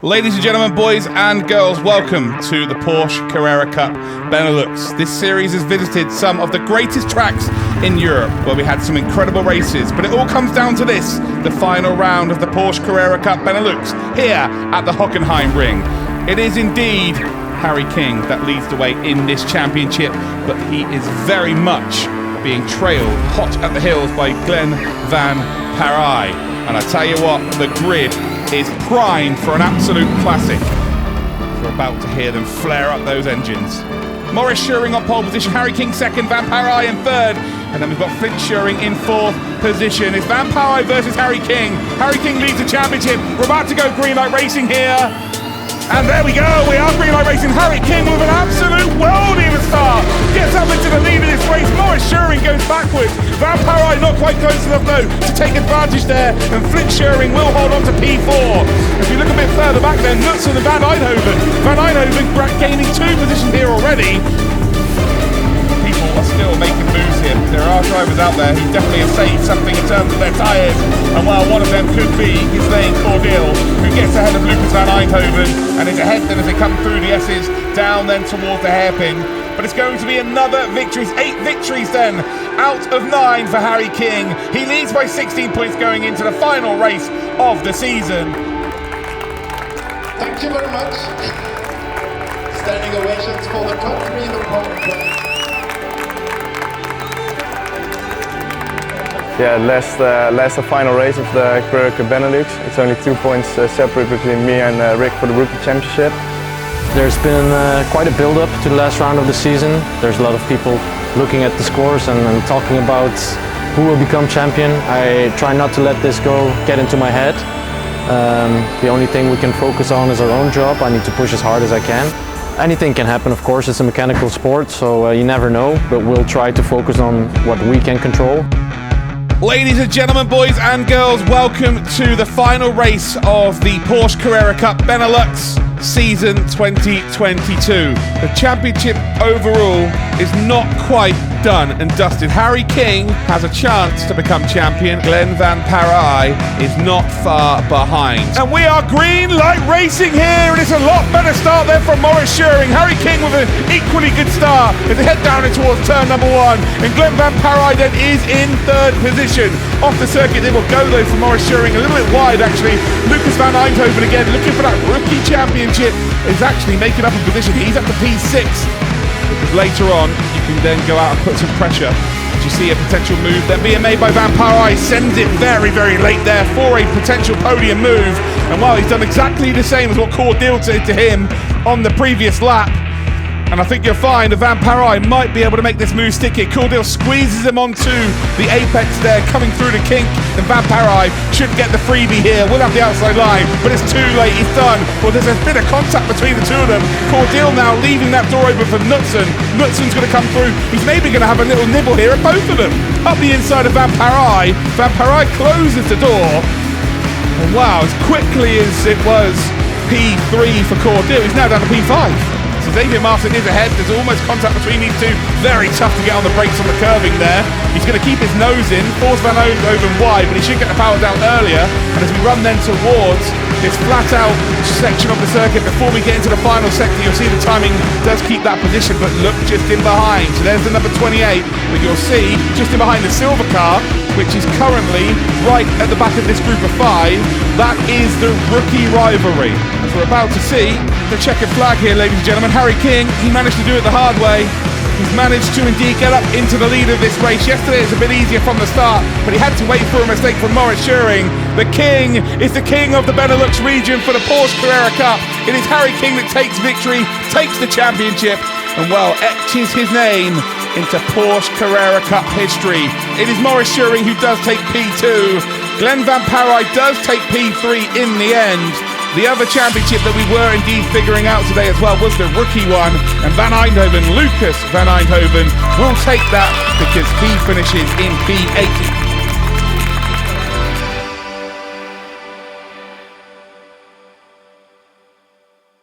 Ladies and gentlemen, boys and girls, welcome to the Porsche Carrera Cup Benelux. This series has visited some of the greatest tracks in Europe, where we had some incredible races, but it all comes down to this, the final round of the Porsche Carrera Cup Benelux, here at the Hockenheim ring. It is indeed Harry King that leads the way in this championship, but he is very much being trailed hot at the heels by Glenn van Parijs. And I tell you what, the grid is primed for an absolute classic. We're about to hear them flare up those engines. Maurice Schuring on pole position, Harry King second, Van Parijs in third, and then we've got Flint Schuring in fourth position. It's Van Parijs versus Harry King. Harry King leads the championship. We're about to go green light racing here. And there we go, we are green light racing. Harry King with an absolute worldie of a start. Gets up into the lead of this race. Maurice Schuring goes backwards. Van Parijs not quite close enough though to take advantage there. And Flint Schuring will hold on to P4. If you look a bit further back then, Knutson and Van Eindhoven. Van Eindhoven gaining two positions here already. People are still making moves here. There are drivers out there who definitely have saved something in terms of their tyres. And while one of them could be Ghislaine Cordeel, who gets ahead of Lucas Van Eindhoven and is ahead then as they come through the S's down then towards the hairpin. But it's going to be another victories, 8 victories then, out of 9 for Harry King. He leads by 16 points going into the final race of the season. Thank you very much. Standing ovations for the top 3 in the pole. Yeah, last final race of the Carrera Cup Benelux. It's only 2 points separate between me and Rick for the Rookie Championship. There's been quite a build-up to the last round of the season. There's a lot of people looking at the scores and talking about who will become champion. I try not to let this get into my head. The only thing we can focus on is our own job. I need to push as hard as I can. Anything can happen, of course. It's a mechanical sport, so you never know, but we'll try to focus on what we can control. Ladies and gentlemen, boys and girls, welcome to the final race of the Porsche Carrera Cup Benelux season 2022. The championship overall is not quite done and dusted. Harry King has a chance to become champion. Glenn van Parijs is not far behind. And we are green light racing here, and it's a lot better start there from Maurice Schuring. Harry King with an equally good start as they head down in towards turn number 1. And Glenn van Parijs then is in third position. Off the circuit they will go though for Maurice Schuring, a little bit wide actually. Lucas Van Eindhoven again looking for that rookie championship, is actually making up a position. He's up to P6. Because later on, you can then go out and put some pressure. As you see a potential move then being made by Van Parijs, sends it very, very late there for a potential podium move. And while he's done exactly the same as what Cordeel did to him on the previous lap, and I think you'll find that Van Parijs might be able to make this move stick here. Cordeel squeezes him onto the apex there, coming through the kink, and Van Parijs should get the freebie here. We'll have the outside line, but it's too late, he's done. Well, there's a bit of contact between the two of them. Cordeel now leaving that door open for Knutson. Knutson's going to come through. He's maybe going to have a little nibble here at both of them. Up the inside of Van Parijs. Van Parijs closes the door. And wow, as quickly as it was P3 for Cordeel, he's now down to P5. Xavier Martin is ahead. There's almost contact between these two. Very tough to get on the brakes on the curving there. He's going to keep his nose in, force Van Eindhoven wide, but he should get the power down earlier. And as we run then towards this flat out section of the circuit, before we get into the final sector, you'll see the timing does keep that position, but look just in behind. So there's the number 28 that you'll see just in behind the silver car, which is currently right at the back of this group of 5. That is the rookie rivalry. As we're about to see the checkered flag here, ladies and gentlemen. Harry King, he managed to do it the hard way. He's managed to indeed get up into the lead of this race. Yesterday it was a bit easier from the start, but he had to wait for a mistake from Maurice Schuring. The King is the king of the Benelux region for the Porsche Carrera Cup. It is Harry King that takes victory, takes the championship, and well, etches his name into Porsche Carrera Cup history. It is Maurice Schuring who does take P2. Glenn van Parijs does take P3 in the end. The other championship that we were indeed figuring out today as well was the rookie one, and Van Eindhoven, Lucas Van Eindhoven, will take that because he finishes in P8.